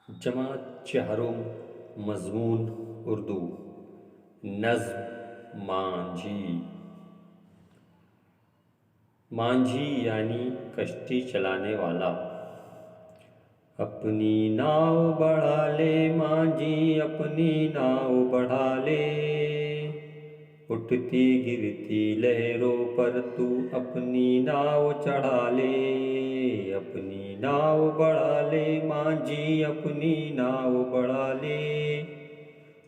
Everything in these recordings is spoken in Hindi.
जमात चारों मज़मून उर्दू। नज़्म मांझी। मांझी यानी कश्ती चलाने वाला। अपनी नाव बढ़ा ले मांझी, अपनी नाव बढ़ा ले, उठती गिरती लहरों पर तू अपनी नाव चढ़ा ले। अपनी नाव बढ़ा ले मांझी, अपनी नाव बढ़ा ले,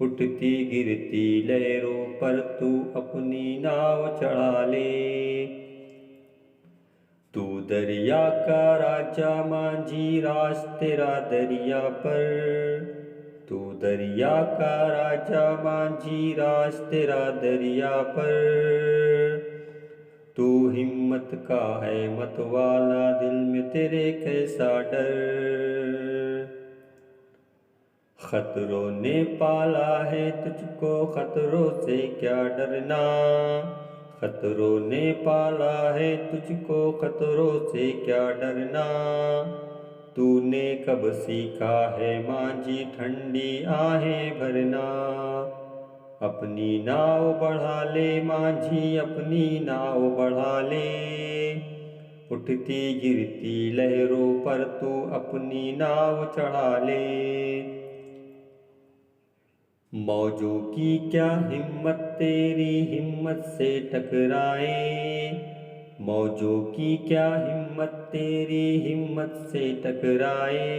उठती गिरती लहरों पर तू अपनी नाव चढ़ा ले। तू दरिया का राजा मांझी, राज तेरा दरिया पर। तू दरिया का राजा मांझी, राज तेरा दरिया पर। तू हिम्मत का है मतवाला, दिल में तेरे कैसा डर। खतरों ने पाला है तुझको, खतरों से क्या डरना। खतरों ने पाला है तुझको, खतरों से क्या डरना। तूने कब सीखा है मांझी, ठंडी आहें भरना। अपनी नाव बढ़ा ले मांझी, अपनी नाव बढ़ा ले, उठती गिरती लहरों पर तू अपनी नाव चढ़ा ले। मौजों की क्या हिम्मत तेरी हिम्मत से टकराए। मौजों की क्या हिम्मत तेरी हिम्मत से टकराए।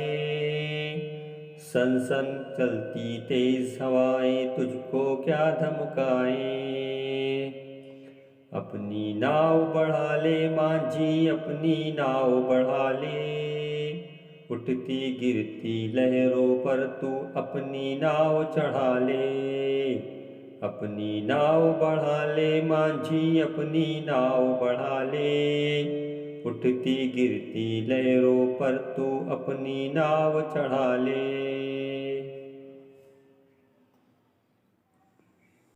सन सन चलती तेज हवाएं तुझको क्या धमकाए। अपनी नाव बढ़ा ले मांझी, अपनी नाव बढ़ा ले, उठती गिरती लहरों पर तू अपनी नाव चढ़ा ले। अपनी नाव बढ़ा ले मांझी, अपनी नाव बढ़ा ले, उठती गिरती लहरों पर तू अपनी नाव चढ़ा ले।